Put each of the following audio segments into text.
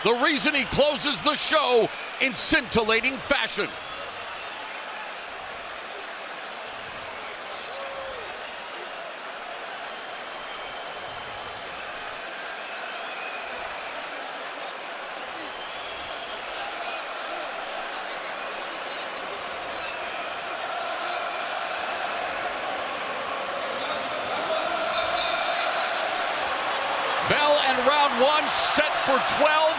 the reason he closes the show in scintillating fashion. Bell and round one set for 12.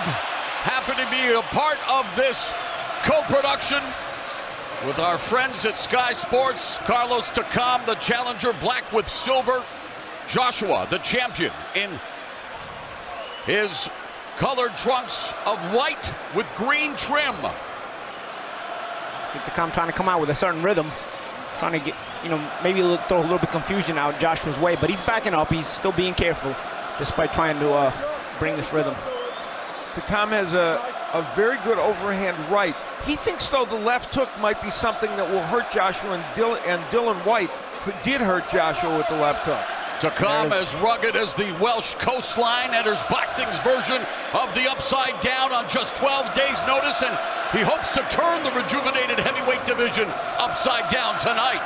Happy to be a part of this co-production with our friends at Sky Sports. Carlos Takam, the challenger, black with silver. Joshua, the champion, in his colored trunks of white with green trim. Takam trying to come out with a certain rhythm, trying to get, maybe throw a little bit of confusion out Joshua's way, but he's backing up. He's still being careful, despite trying to bring this rhythm. Takam has a very good overhand right. He thinks, though, the left hook might be something that will hurt Joshua, and Dylan White, who did hurt Joshua with the left hook. Takam, as rugged as the Welsh coastline, enters boxing's version of the upside down on just 12 days' notice, and he hopes to turn the rejuvenated heavyweight division upside down tonight.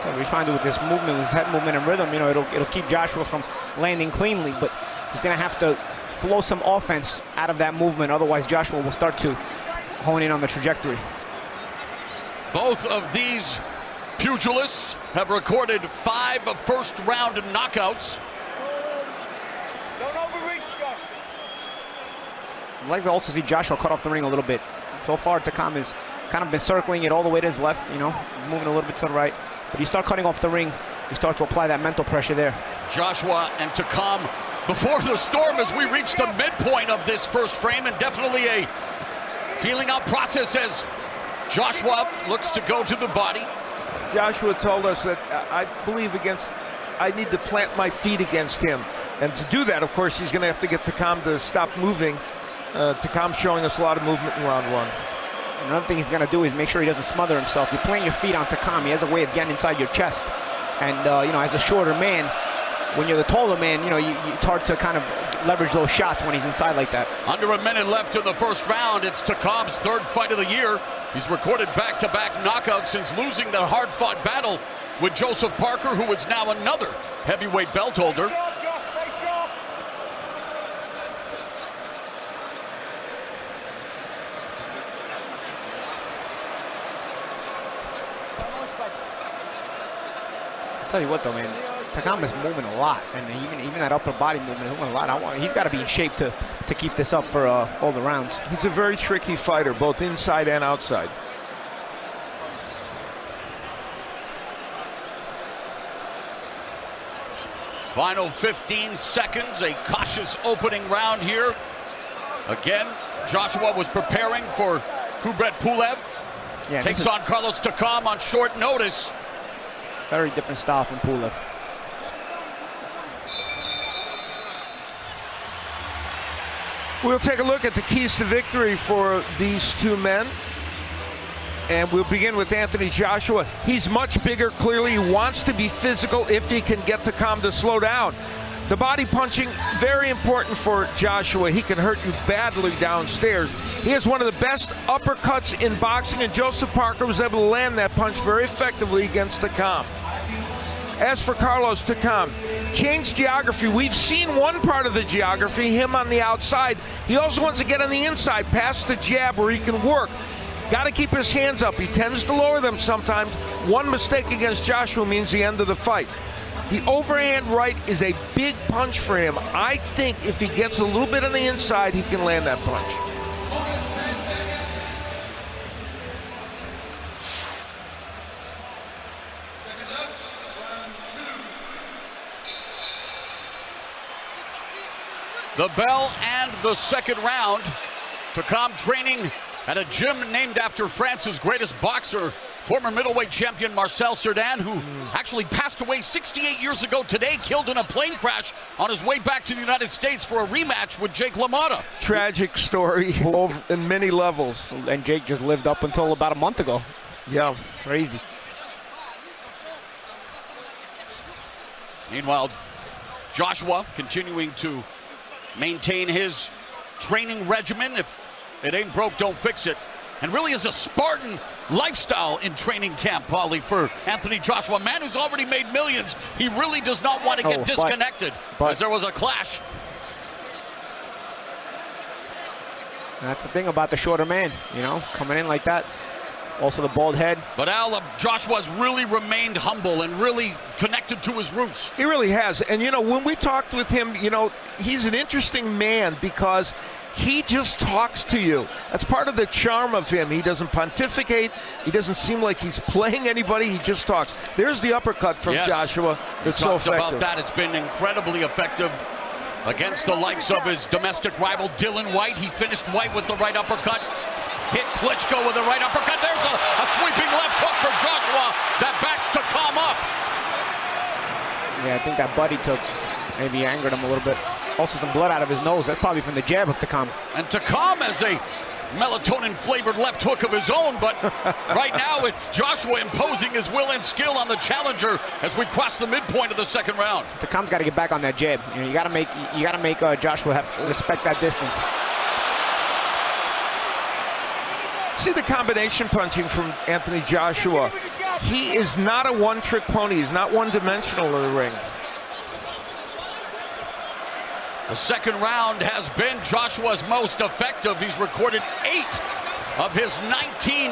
What he's trying to do with this movement, his head movement and rhythm, it'll keep Joshua from landing cleanly, but he's gonna have to flow some offense out of that movement, otherwise Joshua will start to hone in on the trajectory. Both of these pugilists have recorded 5 first-round knockouts. Don't overreach, Joshua. I'd like to also see Joshua cut off the ring a little bit. So far, Takam has kind of been circling it all the way to his left, moving a little bit to the right. But you start cutting off the ring, you start to apply that mental pressure there. Joshua and Takam before the storm as we reach the midpoint of this first frame, and definitely a feeling out process as Joshua looks to go to the body. Joshua told us that I need to plant my feet against him. And to do that, of course, he's going to have to get Takam to stop moving. Takam showing us a lot of movement in round one. Another thing he's going to do is make sure he doesn't smother himself. You plant your feet on Takam, he has a way of getting inside your chest. And, as a shorter man, when you're the taller man, it's hard to kind of leverage those shots when he's inside like that. Under a minute left in the first round. It's Takam's 3rd fight of the year. He's recorded back-to-back knockouts since losing that hard-fought battle with Joseph Parker, who is now another heavyweight belt holder. I'll tell you what, though, man, Takam is moving a lot, and even that upper body movement is moving a lot. He's got to be in shape to keep this up for all the rounds. He's a very tricky fighter, both inside and outside. Final 15 seconds, a cautious opening round here. Again, Joshua was preparing for Kubrat Pulev. Yeah, takes on Carlos Takam on short notice. Very different style from Pulev. We'll take a look at the keys to victory for these two men. And we'll begin with Anthony Joshua. He's much bigger, clearly. He wants to be physical if he can get Takam to slow down. The body punching, very important for Joshua. He can hurt you badly downstairs. He has one of the best uppercuts in boxing, and Joseph Parker was able to land that punch very effectively against Takam. As for Carlos Takam, changed geography. We've seen one part of the geography, him on the outside. He also wants to get on the inside, past the jab where he can work. Got to keep his hands up. He tends to lower them sometimes. One mistake against Joshua means the end of the fight. The overhand right is a big punch for him. I think if he gets a little bit on the inside, he can land that punch. The bell and the second round. Takam training at a gym named after France's greatest boxer, former middleweight champion Marcel Cerdan, who actually passed away 68 years ago today, killed in a plane crash on his way back to the United States for a rematch with Jake LaMotta. Tragic story in many levels. And Jake just lived up until about a month ago. Yeah. Crazy. Meanwhile, Joshua continuing to maintain his training regimen. If it ain't broke, don't fix it. And really is a Spartan lifestyle in training camp, Paulie, for Anthony Joshua. A man who's already made millions. He really does not want to get disconnected, because there was a clash. That's the thing about the shorter man, you know, coming in like that. Also the bald head. But Al, Joshua's really remained humble and really connected to his roots. He really has. And, you know, when we talked with him, you know, he's an interesting man because he just talks to you. That's part of the charm of him. He doesn't pontificate. He doesn't seem like he's playing anybody. He just talks. There's the uppercut from Joshua. It's so effective. About that. It's been incredibly effective against the likes of his domestic rival, Dylan White. He finished White with the right uppercut. Hit Klitschko with the right uppercut. There's a sweeping left hook for Joshua that backs Takam up. Yeah, I think that butt he took maybe angered him a little bit. Also some blood out of his nose. That's probably from the jab of Takam. And Takam has a melatonin-flavored left hook of his own, but right now it's Joshua imposing his will and skill on the challenger as we cross the midpoint of the second round. Takam's got to get back on that jab. You know, you got to make Joshua respect that distance. See the combination punching from Anthony Joshua. He is not a one-trick pony. He's not one-dimensional in the ring. The second round has been Joshua's most effective. He's recorded 8 of his 19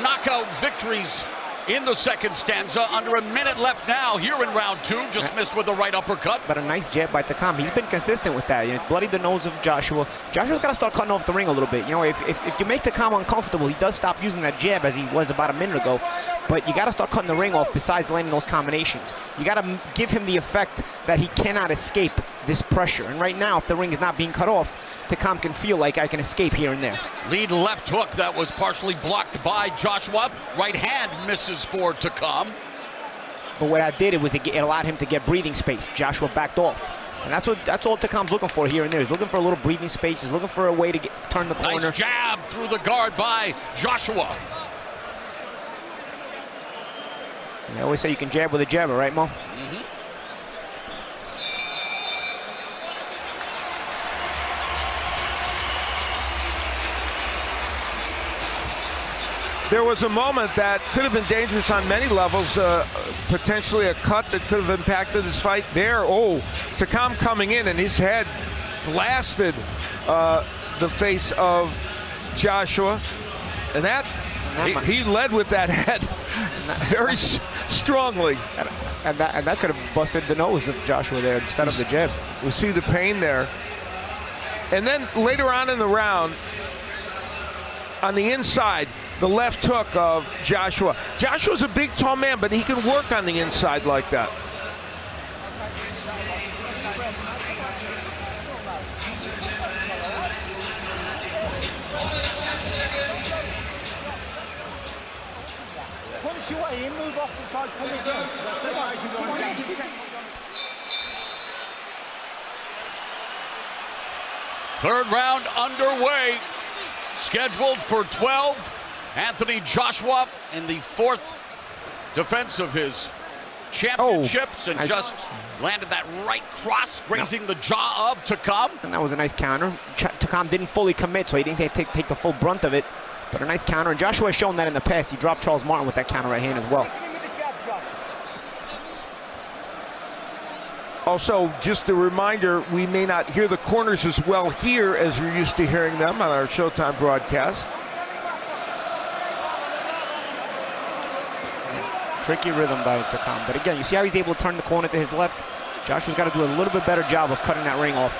knockout victories in the second stanza. Under a minute left now here in round 2. Just missed with the right uppercut. But a nice jab by Takam. He's been consistent with that. You know, it's bloodied the nose of Joshua. Joshua's got to start cutting off the ring a little bit. You know, if you make Takam uncomfortable, he does stop using that jab as he was about a minute ago. But you got to start cutting the ring off besides landing those combinations. You got to give him the effect that he cannot escape this pressure. And right now, if the ring is not being cut off, Takam can feel like I can escape here and there. Lead left hook that was partially blocked by Joshua. Right hand misses for Takam. But what I did, it allowed him to get breathing space. Joshua backed off. And that's all Takam's looking for here and there. He's looking for a little breathing space. He's looking for a way to turn the corner. Nice jab through the guard by Joshua. They always say you can jab with a jabber, right, Mo? Mm-hmm. There was a moment that could have been dangerous on many levels, potentially a cut that could have impacted his fight there. Oh, Takam coming in and his head blasted the face of Joshua. And that, he led with that head very strongly. And that could have busted the nose of Joshua there instead of the jab. We see the pain there. And then later on in the round, on the inside, the left hook of Joshua. Joshua's a big, tall man, but he can work on the inside like that. Punch your way in, move off the side, pull again. Third round underway. Scheduled for 12. Anthony Joshua in the 4th defense of his championships, and just landed that right cross, grazing the jaw of Takam. And that was a nice counter. Takam didn't fully commit, so he didn't take the full brunt of it. But a nice counter, and Joshua has shown that in the past. He dropped Charles Martin with that counter right hand as well. Also, just a reminder, we may not hear the corners as well here as you're used to hearing them on our Showtime broadcast. Tricky rhythm by Takam. But again, you see how he's able to turn the corner to his left? Joshua's got to do a little bit better job of cutting that ring off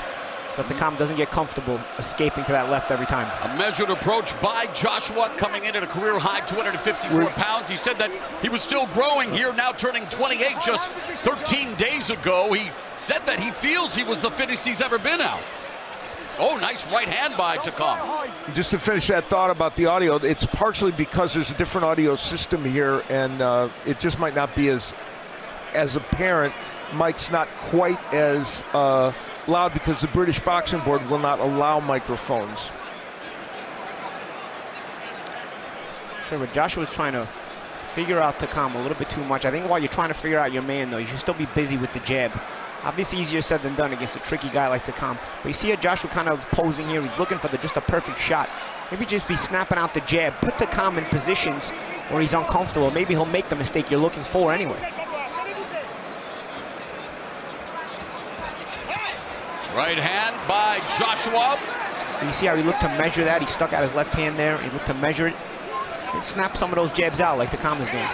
so Takam doesn't get comfortable escaping to that left every time. A measured approach by Joshua, coming in at a career high 254 pounds. He said that he was still growing here, now turning 28 just 13 days ago. He said that he feels he was the fittest he's ever been out. Oh, nice right hand by Takam. Just to finish that thought about the audio, it's partially because there's a different audio system here, and it just might not be as apparent. Mike's not quite as loud because the British Boxing Board will not allow microphones. So, but Joshua's trying to figure out Takam a little bit too much. I think while you're trying to figure out your man, though, you should still be busy with the jab. Obviously easier said than done against a tricky guy like Takam. But you see how Joshua kind of posing here. He's looking for just a perfect shot. Maybe just be snapping out the jab. Put Takam in positions where he's uncomfortable. Maybe he'll make the mistake you're looking for anyway. Right hand by Joshua. You see how he looked to measure that? He stuck out his left hand there. He looked to measure it. And snap some of those jabs out like Takam is doing.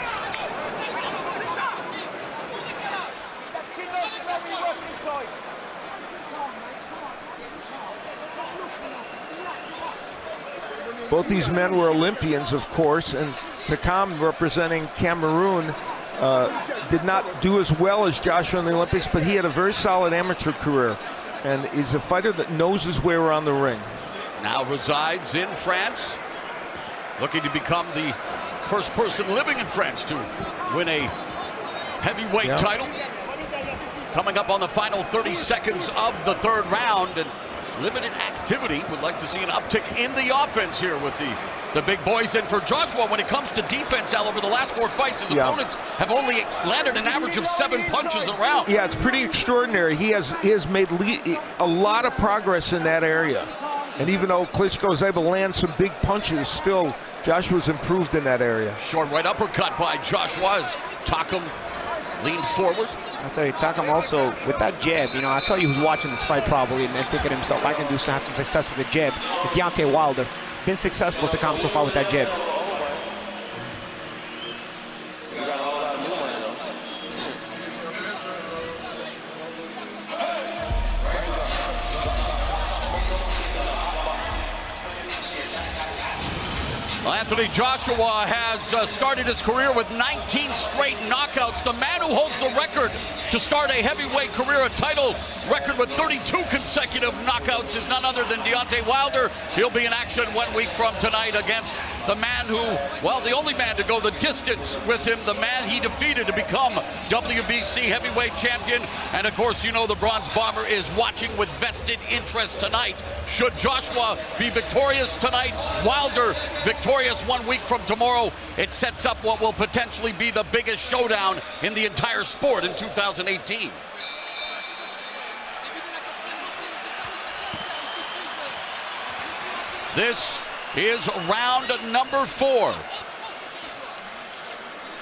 Both these men were Olympians, of course, and Takam, representing Cameroon, did not do as well as Joshua in the Olympics, but he had a very solid amateur career and is a fighter that knows his way around the ring. Now resides in France, looking to become the first person living in France to win a heavyweight title. Coming up on the final 30 seconds of the third round, and limited activity. Would like to see an uptick in the offense here with the big boys. And for Joshua, when it comes to defense, Al, over the last 4 fights, his opponents have only landed an average of 7 punches a round. Yeah, it's pretty extraordinary. He has made a lot of progress in that area. And even though Klitschko is able to land some big punches, still Joshua's improved in that area. Short right uppercut by Joshua as Takam leaned forward. I'll tell you, Takam also, with that jab, you know, I'll tell you who's watching this fight probably and then thinking to himself, I can have some success with the jab. With Deontay Wilder, been successful, Takam, so far with that jab. Anthony Joshua has started his career with 19 straight knockouts. The man who holds the record to start a heavyweight career, a title record with 32 consecutive knockouts, is none other than Deontay Wilder. He'll be in action 1 week from tonight against the man who, well, the only man to go the distance with him, the man he defeated to become WBC heavyweight champion. And of course, you know the Bronze Bomber is watching with vested interest tonight. Should Joshua be victorious tonight, Wilder victorious 1 week from tomorrow, it sets up what will potentially be the biggest showdown in the entire sport in 2018. This is round number 4.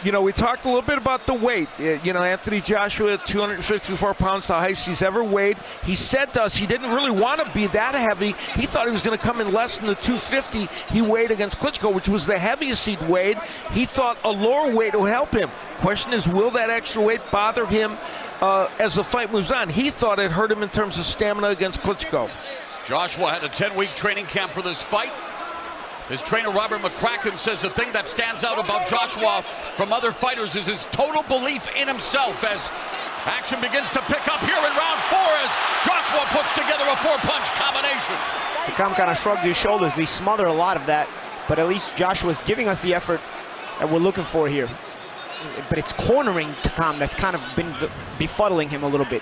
You know, we talked a little bit about the weight. You know, Anthony Joshua, 254 pounds, the highest he's ever weighed. He said to us he didn't really want to be that heavy. He thought he was going to come in less than the 250 he weighed against Klitschko, which was the heaviest he'd weighed. He thought a lower weight will help him. Question is, will that extra weight bother him as the fight moves on? He thought it hurt him in terms of stamina against Klitschko. Joshua had a 10-week training camp for this fight. His trainer, Robert McCracken, says the thing that stands out about Joshua from other fighters is his total belief in himself as action begins to pick up here in round 4 as Joshua puts together a 4-punch combination. Takam kind of shrugged his shoulders. He smothered a lot of that, but at least Joshua's giving us the effort that we're looking for here. But it's cornering Takam that's kind of been befuddling him a little bit.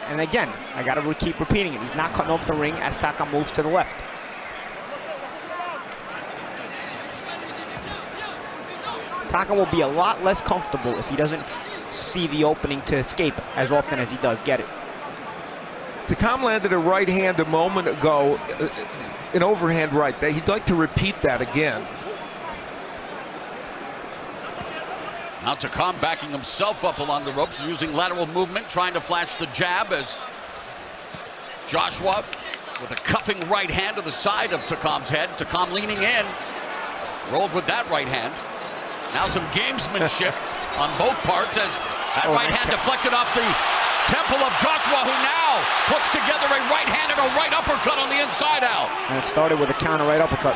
And again, I got to keep repeating it. He's not cutting off the ring as Takam moves to the left. Takam will be a lot less comfortable if he doesn't see the opening to escape as often as he does get it. Takam landed a right hand a moment ago, an overhand right. He'd like to repeat that again. Now Takam backing himself up along the ropes, using lateral movement, trying to flash the jab as Joshua with a cuffing right hand to the side of Takam's head. Takam leaning in, rolled with that right hand. Now some gamesmanship on both parts as that right hand deflected off the temple of Joshua, who now puts together a right hand and a right uppercut on the inside out. And it started with a counter right uppercut.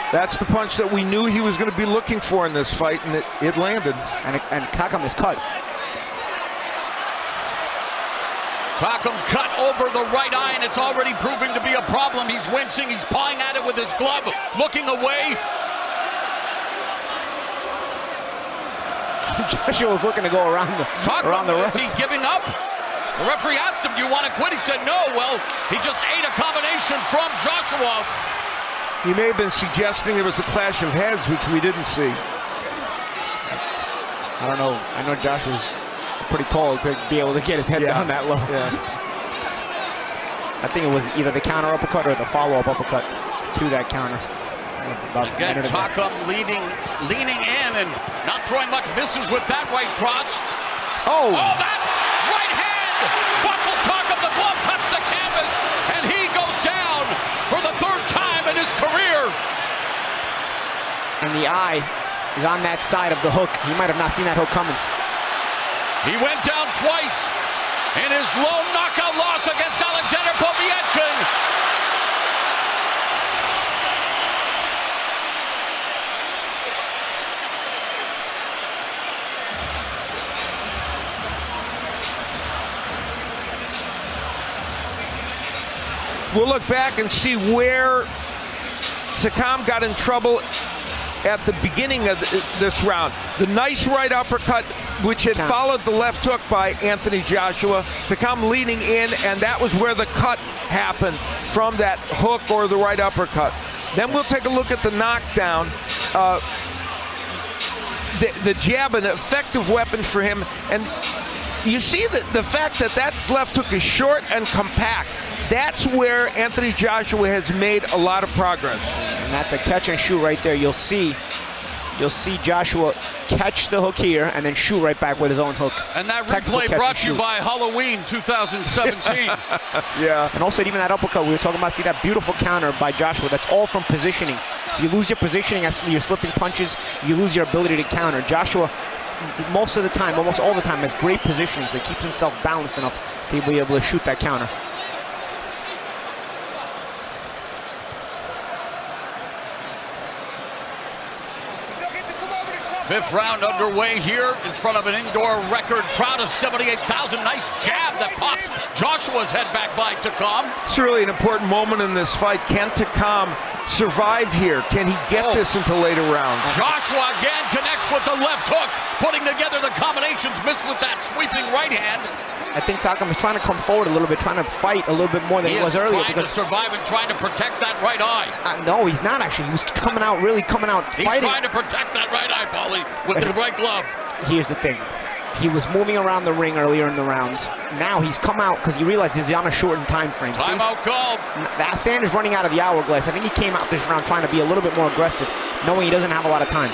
That's the punch that we knew he was going to be looking for in this fight, and it landed. And Takam is cut. Takam cut over the right eye, and it's already proving to be a problem. He's wincing, he's pawing at it with his glove, looking away. Joshua was looking to go around the ref. Is he giving up? The referee asked him, do you want to quit? He said no. Well, he just ate a combination from Joshua. He may have been suggesting there was a clash of heads, which we didn't see. I don't know. I know Josh was pretty tall to be able to get his head down that low. Yeah. I think it was either the counter uppercut or the follow-up uppercut to that counter. Again, Takam leaning in and not throwing much, misses with that right cross. Oh, that right hand! Buckle Takam, the glove touched the canvas, and he goes down for the third time in his career. And the eye is on that side of the hook. He might have not seen that hook coming. He went down twice in his lone knockout loss against Alexander Povetkin. We'll look back and see where Takam got in trouble at the beginning of this round. The nice right uppercut, which had followed the left hook by Anthony Joshua. Takam leaning in, and that was where the cut happened from that hook or the right uppercut. Then we'll take a look at the knockdown. The jab, an effective weapon for him. And you see the fact that that left hook is short and compact. That's where Anthony Joshua has made a lot of progress. And that's a catch and shoot right there. You'll see Joshua catch the hook here and then shoot right back with his own hook. And that replay brought to you by Halloween 2017. Yeah. And also even that uppercut we were talking about, see that beautiful counter by Joshua, that's all from positioning. If you lose your positioning as you're slipping punches, you lose your ability to counter. Joshua, most of the time, almost all the time, has great positioning, so he keeps himself balanced enough to be able to shoot that counter. Fifth round underway here in front of an indoor record crowd of 78,000. Nice jab that popped Joshua's head back by Takam. It's really an important moment in this fight. Can Takam survive here? Can he get this into later rounds? Joshua again connects with the left hook, putting together the combinations, missed with that sweeping right hand. I think Takam is trying to come forward a little bit, trying to fight a little bit more than he was earlier. Trying to survive and trying to protect that right eye. No, he's not actually. He was really coming out He's fighting. trying to protect that right eye, Paulie, with the right glove. Here's the thing. He was moving around the ring earlier in the rounds. Now he's come out because he realizes he's on a shortened time frame. Timeout called. That sand is running out of the hourglass. I think he came out this round trying to be a little bit more aggressive, knowing he doesn't have a lot of time.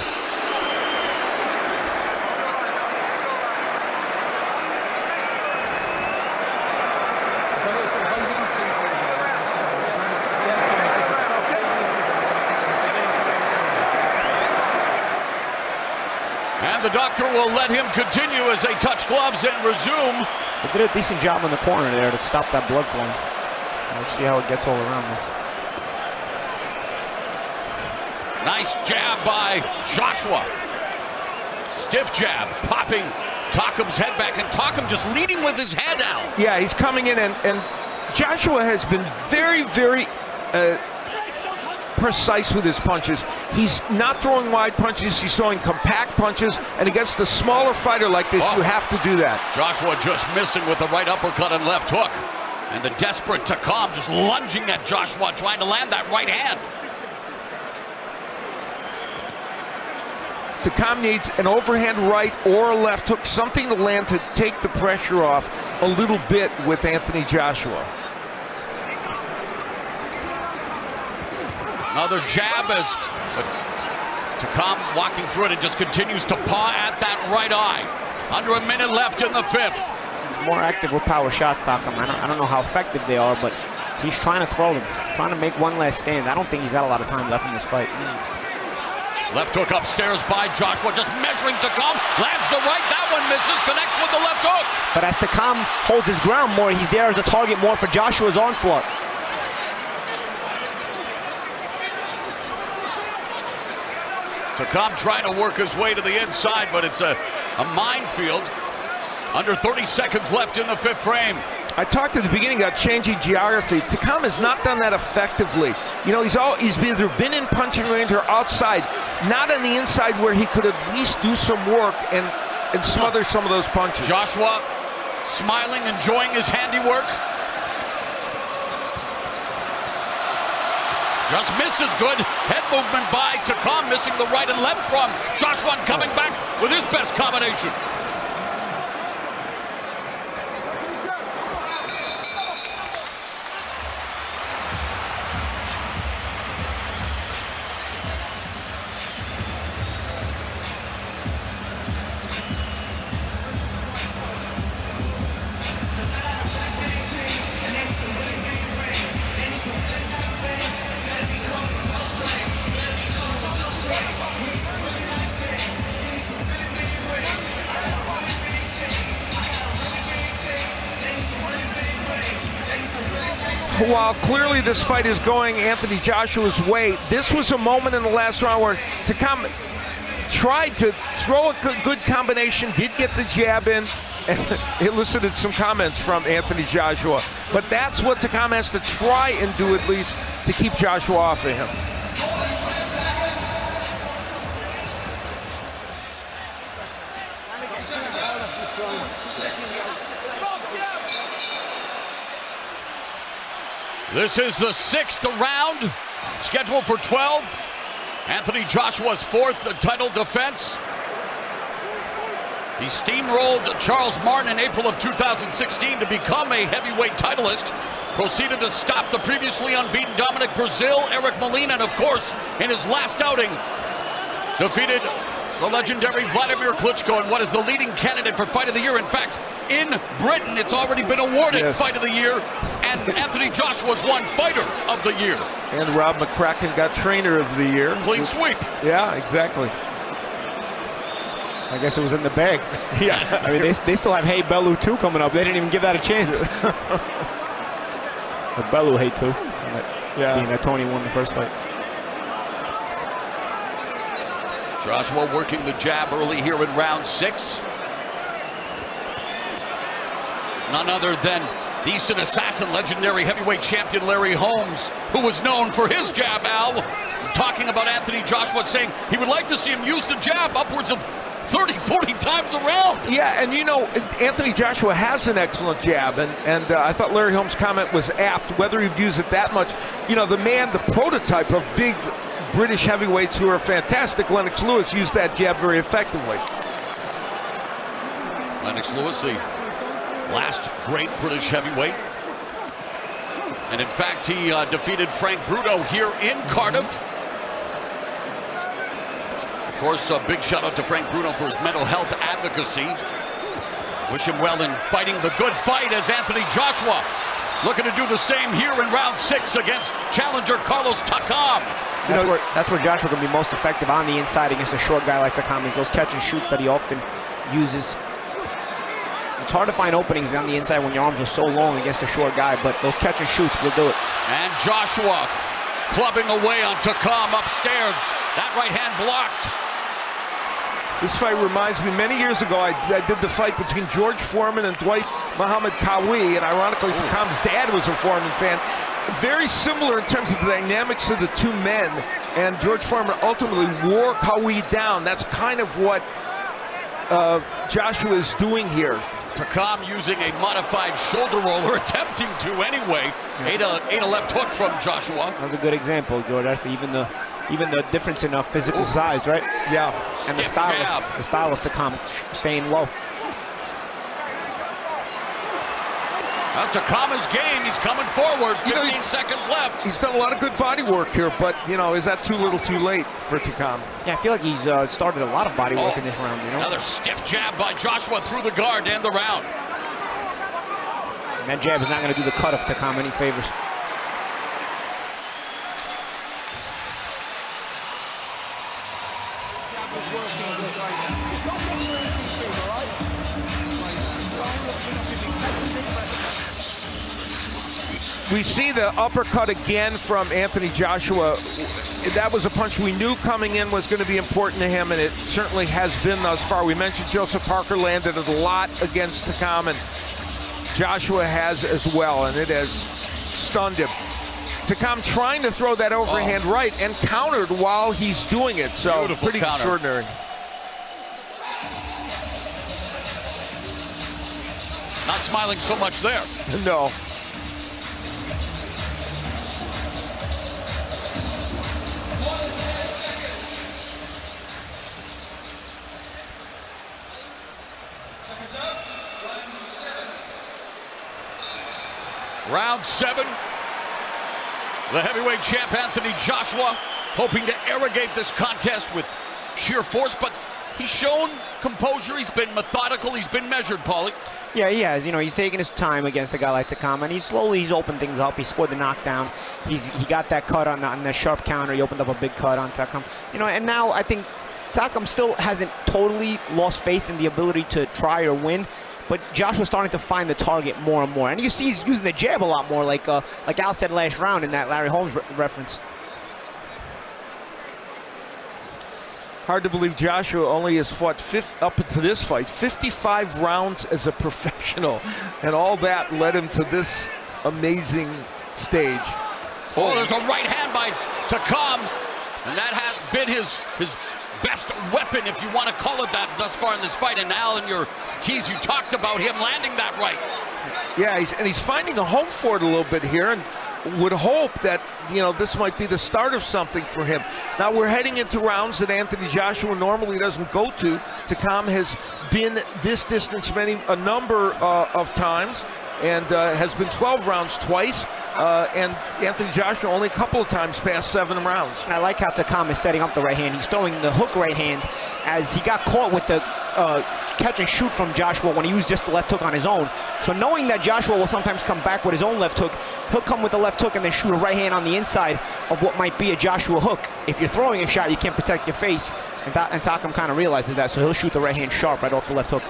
And the doctor will let him continue as they touch gloves and resume. They did a decent job in the corner there to stop that blood flow. We'll see how it gets all around there. Nice jab by Joshua. Stiff jab, popping Takam's head back, and Takam just leading with his head out. Yeah, he's coming in, and Joshua has been very, very precise with his punches. He's not throwing wide punches, he's throwing compact punches, and against a smaller fighter like this, you have to do that. Joshua just missing with the right uppercut and left hook. And the desperate Takam just lunging at Joshua, trying to land that right hand. Takam needs an overhand right or a left hook, something to land to take the pressure off a little bit with Anthony Joshua. Another jab as Takam walking through it and just continues to paw at that right eye. Under a minute left in the fifth. He's more active with power shots, Takam. I don't know how effective they are, but he's trying to throw them, trying to make one last stand. I don't think he's got a lot of time left in this fight. Left hook upstairs by Joshua, just measuring Takam. Lands the right, that one misses, connects with the left hook. But as Takam holds his ground more, he's there as a target more for Joshua's onslaught. Takam trying to work his way to the inside, but it's a minefield. Under 30 seconds left in the fifth frame. I talked at the beginning about changing geography. Takam has not done that effectively. You know, he's either been in punching range or outside, not on the inside where he could at least do some work and smother some of those punches. Joshua smiling, enjoying his handiwork. Just misses good. Head movement by Takam, missing the right and left from Joshua, coming back with his best combination. while clearly this fight is going Anthony Joshua's way, this was a moment in the last round where Takam tried to throw a good combination, did get the jab in, and elicited some comments from Anthony Joshua. But that's what Takam has to try and do at least to keep Joshua off of him. This is the 6th round, scheduled for 12. Anthony Joshua's 4th title defense. He steamrolled Charles Martin in April of 2016 to become a heavyweight titleist. Proceeded to stop the previously unbeaten Dominic Brazil, Eric Molina, and of course, in his last outing, defeated the legendary Vladimir Klitschko in what is the leading candidate for Fight of the Year. In fact, in Britain, it's already been awarded Fight of the Year, and Anthony Joshua's won Fighter of the Year. And Rob McCracken got Trainer of the Year. Clean sweep. Yeah, exactly. I guess it was in the bag. Yeah. I mean, they still have Hey Bellew 2 coming up. They didn't even give that a chance. The Bellew Hey 2. Being that Tony won the first fight. Joshua working the jab early here in round 6. None other than the Easton Assassin, legendary heavyweight champion Larry Holmes, who was known for his jab, Al, talking about Anthony Joshua, saying he would like to see him use the jab upwards of 30, 40 times around. Yeah, and you know, Anthony Joshua has an excellent jab, and I thought Larry Holmes' comment was apt. Whether he'd use it that much, you know, the prototype of big British heavyweights who are fantastic, Lennox Lewis, used that jab very effectively. Lennox Lewis, the last great British heavyweight. And in fact, he defeated Frank Bruno here in Cardiff. Of course, a big shout out to Frank Bruno for his mental health advocacy. Wish him well in fighting the good fight as Anthony Joshua looking to do the same here in round 6 against challenger Carlos Takam. That's where Joshua can be most effective on the inside against a short guy like Takam, is those catch and shoots that he often uses. It's hard to find openings on the inside when your arms are so long against a short guy, but those catch and shoots will do it. And Joshua clubbing away on Takam upstairs. That right hand blocked. This fight reminds me, many years ago, I did the fight between George Foreman and Dwight Muhammad Qawi, and ironically, Takam's dad was a Foreman fan. Very similar in terms of the dynamics of the two men, and George Foreman ultimately wore Qawi down. That's kind of what Joshua is doing here. Takam using a modified shoulder roller, attempting to anyway. Ate a left hook from Joshua. That's a good example, George. That's even the difference in physical size, right? Yeah. And the style of Takam staying low. Well, Takam is game. He's coming forward. 15 seconds left. He's done a lot of good body work here, but, you know, is that too little too late for Takam? Yeah, I feel like he's started a lot of body work in this round, you know? Another stiff jab by Joshua through the guard to end the round. And that jab is not going to do the cut of Takam any favors. We see the uppercut again from Anthony Joshua. That was a punch we knew coming in was going to be important to him, and it certainly has been thus far. We mentioned Joseph Parker landed a lot against Takam, and Joshua has as well, and it has stunned him. Takam trying to throw that overhand right and countered while he's doing it, so beautiful pretty counter. extraordinary. Not smiling so much there. No. Round 7. The heavyweight champ Anthony Joshua hoping to irrigate this contest with sheer force, but he's shown composure. He's been methodical. He's been measured, Paulie. Yeah, he has. You know, he's taking his time against a guy like Takam, and he's opened things up. He scored the knockdown. He got that cut on the sharp counter. He opened up a big cut on Takam. You know, and now I think Takam still hasn't totally lost faith in the ability to try or win, but Joshua's starting to find the target more and more. And you see he's using the jab a lot more, like Al said last round in that Larry Holmes reference. Hard to believe Joshua only has fought up to this fight 55 rounds as a professional, and all that led him to this amazing stage. Oh, there's a right hand by Takam, and that has been his best weapon, if you want to call it that, thus far in this fight. And now in your keys, you talked about him landing that right. Yeah, he's finding a home for it a little bit here, and would hope that, you know, this might be the start of something for him. Now we're heading into rounds that Anthony Joshua normally doesn't go to. Takam has been this distance a number of times, and has been 12 rounds twice. And Anthony Joshua only a couple of times past 7 rounds. And I like how Takam is setting up the right hand. He's throwing the hook right hand, as he got caught with the catch and shoot from Joshua when he used just the left hook on his own. So knowing that Joshua will sometimes come back with his own left hook, he'll come with the left hook and then shoot a right hand on the inside of what might be a Joshua hook. If you're throwing a shot, you can't protect your face, and Takam kind of realizes that, so he'll shoot the right hand sharp right off the left hook.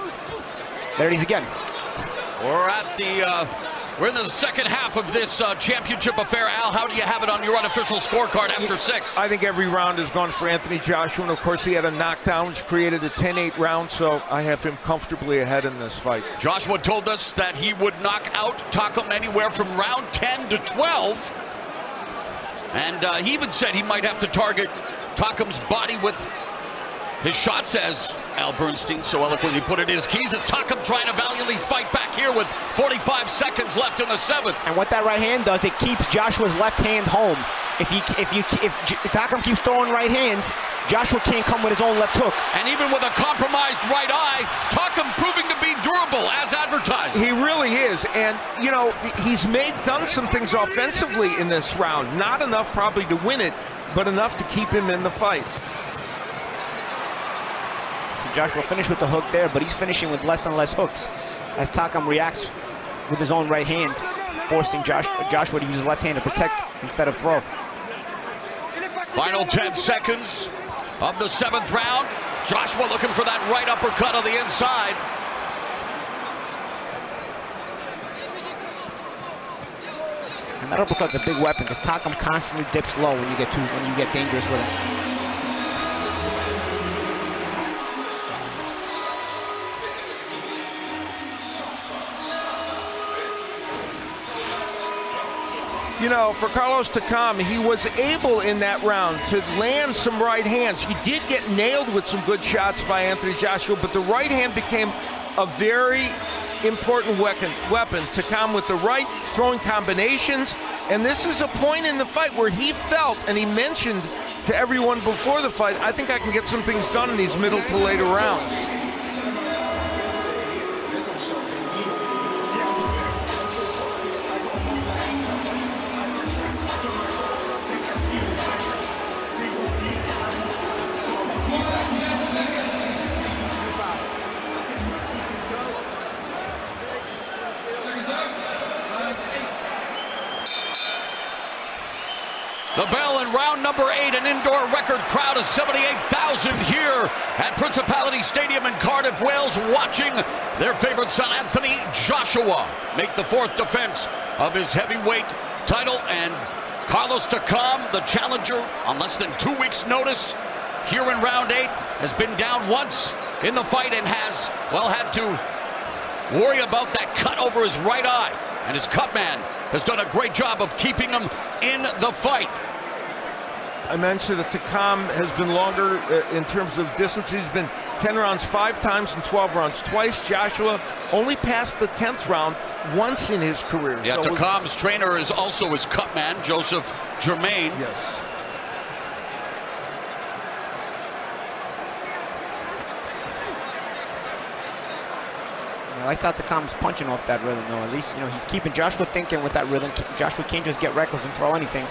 There it is again. We're in the second half of this championship affair. Al, how do you have it on your unofficial scorecard after 6? I think every round has gone for Anthony Joshua, and of course he had a knockdown which created a 10-8 round, so I have him comfortably ahead in this fight. Joshua told us that he would knock out Takam anywhere from round 10 to 12. And he even said he might have to target Takam's body with his shots, as Al Bernstein so eloquently put it in his keys. It's Takam trying to valiantly fight back here with 45 seconds left in the 7th. And what that right hand does, it keeps Joshua's left hand home. If Takam keeps throwing right hands, Joshua can't come with his own left hook. And even with a compromised right eye, Takam proving to be durable as advertised. He really is, and you know, he's done some things offensively in this round. Not enough probably to win it, but enough to keep him in the fight. Joshua finished with the hook there, but he's finishing with less and less hooks as Takam reacts with his own right hand, forcing Joshua to use his left hand to protect instead of throw. Final 10 seconds of the 7th round. Joshua looking for that right uppercut on the inside. And that uppercut's a big weapon because Takam constantly dips low when you get dangerous with him. You know, for Carlos Takam, he was able in that round to land some right hands. He did get nailed with some good shots by Anthony Joshua, but the right hand became a very important weapon. Takam with the right, throwing combinations, and this is a point in the fight where he felt, and he mentioned to everyone before the fight, I think I can get some things done in these middle to later rounds. The bell in round number 8, an indoor record crowd of 78,000 here at Principality Stadium in Cardiff, Wales, watching their favorite son, Anthony Joshua, make the 4th defense of his heavyweight title. And Carlos Takam, the challenger, on less than 2 weeks' notice here in round 8, has been down once in the fight and has, well, had to worry about that cut over his right eye. And his cut man has done a great job of keeping him in the fight. I mentioned that Takam has been longer in terms of distance. He's been 10 rounds 5 times and 12 rounds twice. Joshua only passed the 10th round once in his career. Yeah, so Takam's trainer is also his cut man, Joseph Germain. Yes. I like how Takam's punching off that rhythm, though. At least, you know, he's keeping Joshua thinking with that rhythm. Joshua can't just get reckless and throw anything.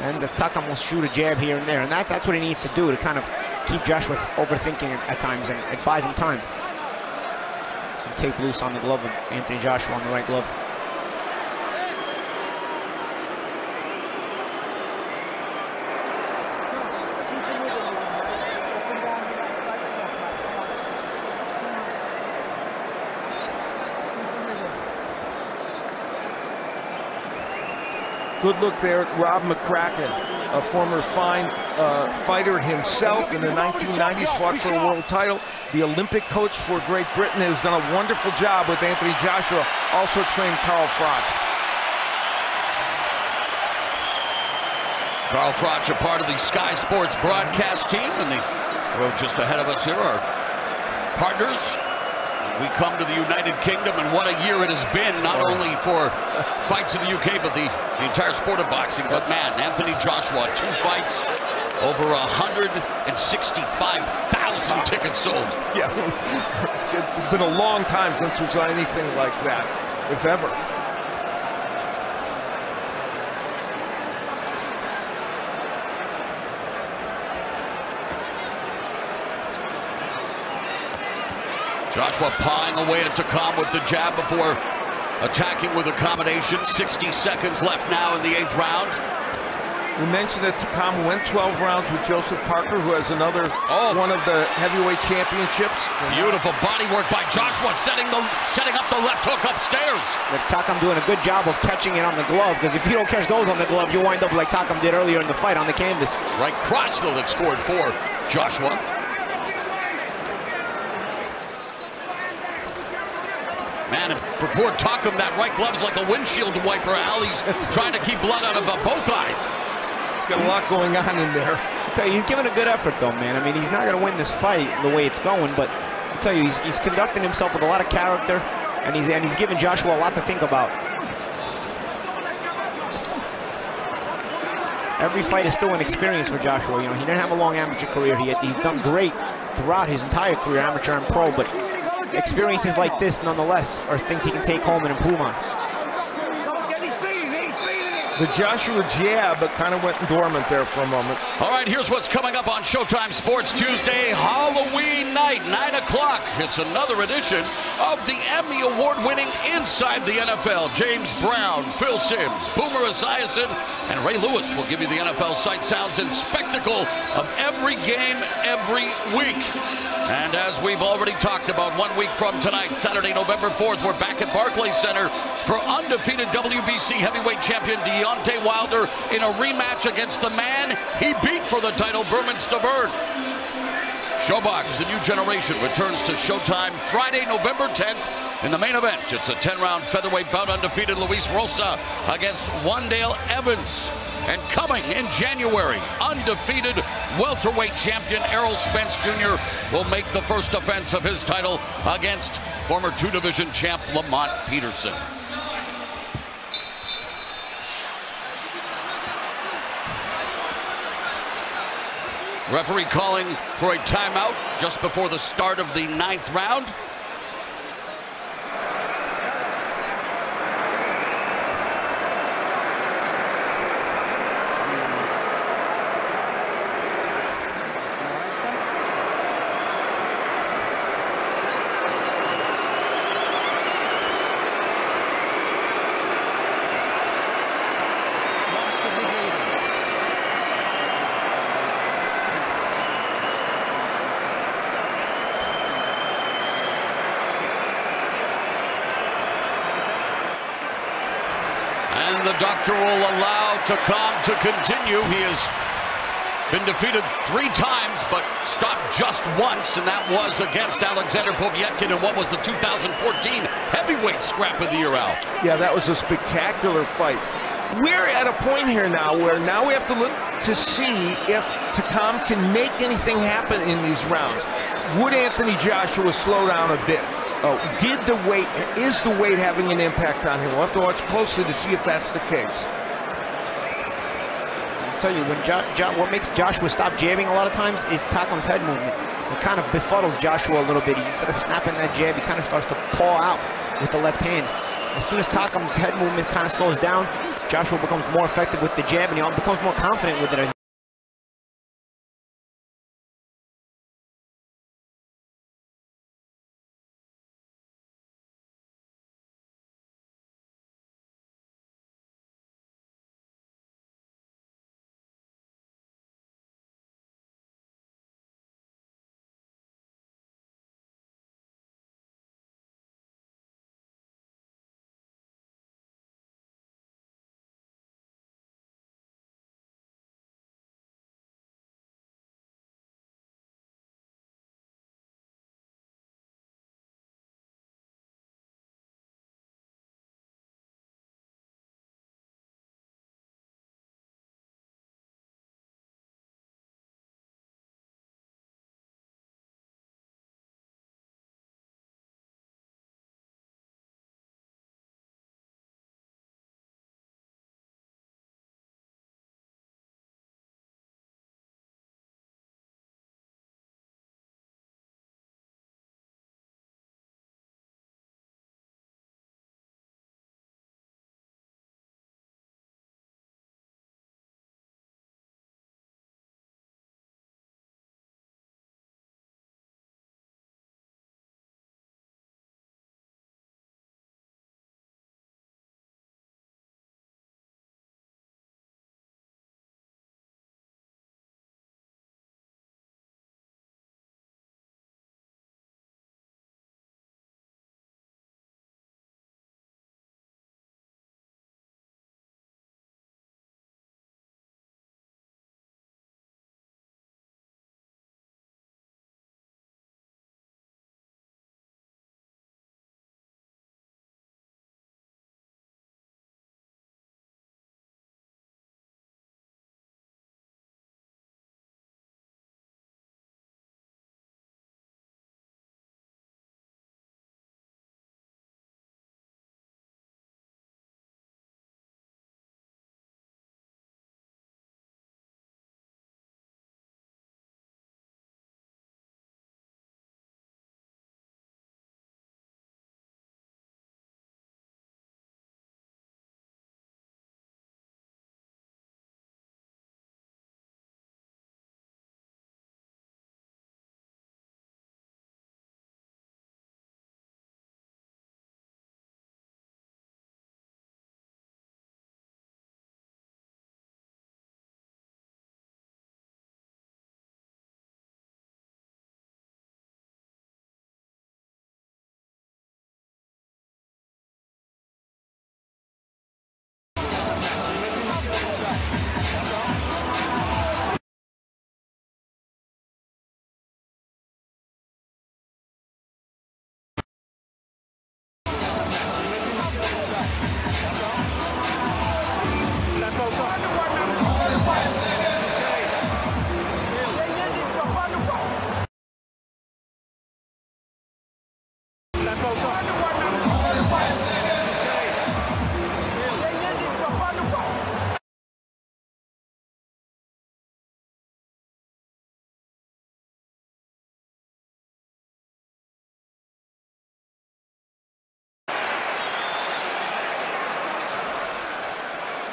And Takam will shoot a jab here and there. And that's what he needs to do to kind of keep Joshua overthinking at times, and it buys him time. Some tape loose on the glove of Anthony Joshua on the right glove. Good look there at Rob McCracken, a former fine fighter himself in the 1990s, fought for a world title. The Olympic coach for Great Britain, has done a wonderful job with Anthony Joshua, also trained Carl Froch. Carl Froch, a part of the Sky Sports broadcast team, and the road just ahead of us here are partners. We come to the United Kingdom, and what a year it has been, not only for fights in the UK, but the entire sport of boxing. But man, Anthony Joshua, 2 fights, over 165,000 tickets sold. Yeah, it's been a long time since we saw anything like that, if ever. Joshua pawing away at Takam with the jab before attacking with accommodation. 60 seconds left now in the 8th round. We mentioned that Takam went 12 rounds with Joseph Parker, who has another one of the heavyweight championships. Beautiful body work by Joshua, setting up the left hook upstairs. Takam doing a good job of catching it on the glove, because if you don't catch those on the glove, you wind up like Takam did earlier in the fight on the canvas. Right cross, though, that scored for Joshua. Man, for poor Takam, that right glove's like a windshield wiper, Al. He's trying to keep blood out of both eyes. He's got a lot going on in there. I tell you, he's giving a good effort, though, man. I mean, he's not going to win this fight the way it's going, but I tell you, he's conducting himself with a lot of character, and he's giving Joshua a lot to think about. Every fight is still an experience for Joshua. You know, he didn't have a long amateur career. He's done great throughout his entire career, amateur and pro, but experiences like this, nonetheless, are things he can take home and improve on. The Joshua jab kind of went dormant there for a moment. All right, here's what's coming up on Showtime Sports Tuesday, Halloween night, 9 o'clock. It's another edition of the Emmy Award-winning Inside the NFL. James Brown, Phil Simms, Boomer Esiason, and Ray Lewis will give you the NFL sight, sounds, and spectacle of every game every week. And as we've already talked about, 1 week from tonight, Saturday, November 4th, we're back at Barclays Center for undefeated WBC heavyweight champion Deontay Wilder in a rematch against the man he beat for the title, Berman Stavern. Showbox, the new generation, returns to Showtime Friday, November 10th. In the main event, it's a 10-round featherweight bout, undefeated Luis Rosa against Wandale Evans. And coming in January, undefeated welterweight champion Errol Spence Jr. will make the first defense of his title against former 2-division champ Lamont Peterson. Referee calling for a timeout just before the start of the 9th round. And the doctor will allow Takam to continue. He has been defeated 3 times, but stopped just once, and that was against Alexander Povetkin in what was the 2014 heavyweight scrap of the year out. Yeah, that was a spectacular fight. We're at a point here now where we have to look to see if Takam can make anything happen in these rounds. Would Anthony Joshua slow down a bit? Is the weight having an impact on him? We'll have to watch closely to see if that's the case. I'll tell you, when what makes Joshua stop jabbing a lot of times is Takam's head movement. It kind of befuddles Joshua a little bit. Instead of snapping that jab, he kind of starts to paw out with the left hand. As soon as Takam's head movement kind of slows down, Joshua becomes more effective with the jab, and he becomes more confident with it.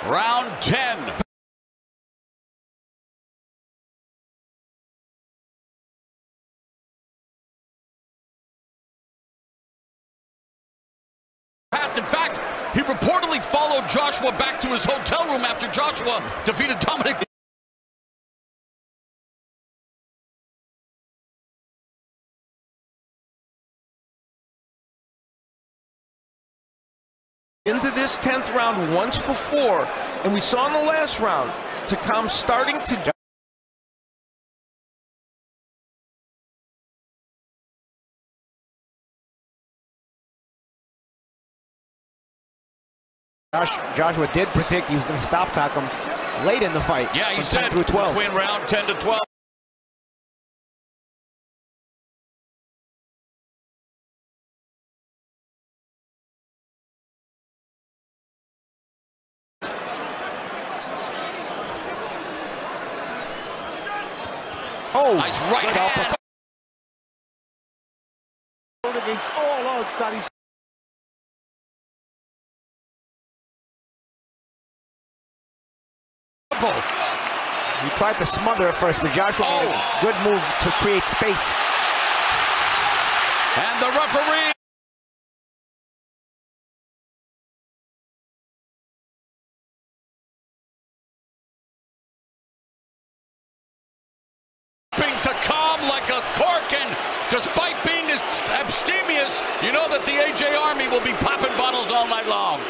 Round 10. In fact, he reportedly followed Joshua back to his hotel room after Joshua defeated Dominic. Into this 10th round once before, and we saw in the last round, Takam starting to... Joshua did predict he was going to stop Takam late in the fight. Yeah, he said through 12. Between round 10 to 12. Oh, nice right hand. Against all odds that he's he tried to smother at first, but Joshua made a good move to create space. And the referee. Takam like a cork, and despite being abstemious, you know that the AJ Army will be popping bottles all night long.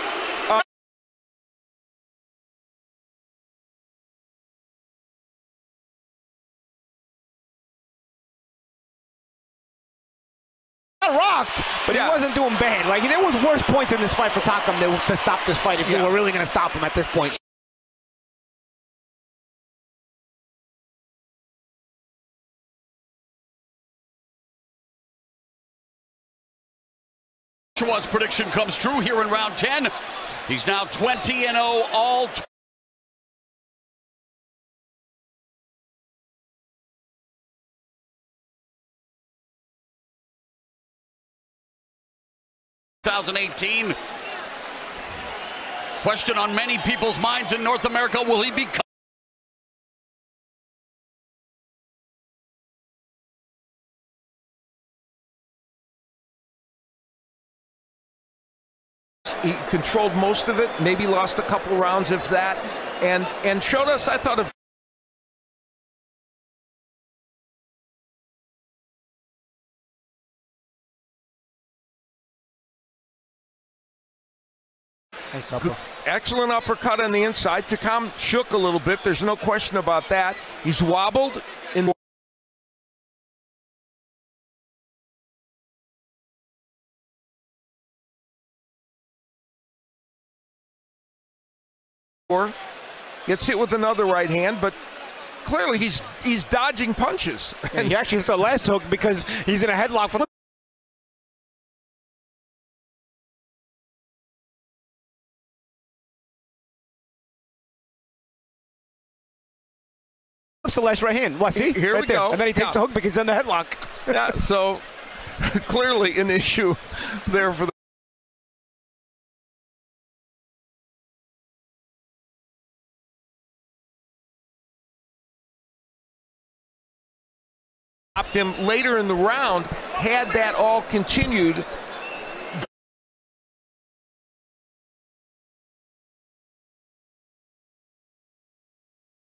Rocked, but he wasn't doing bad. Like, there was worse points in this fight for Takam to stop this fight if you were really going to stop him at this point. Joshua's prediction comes true here in round 10. He's now 20-0 all. ...2018. Question on many people's minds in North America, will he become... He controlled most of it, maybe lost a couple rounds if that, and showed us, I thought, excellent uppercut on the inside. Takam shook a little bit, there's no question about that. He's wobbled in gets hit with another right hand, but clearly he's dodging punches. And he actually hit the last hook because he's in a headlock from the last right hand. Well, see? Here we go. And then he takes a hook because he's in the headlock. Yeah, so clearly an issue there for the him later in the round. Had that all continued,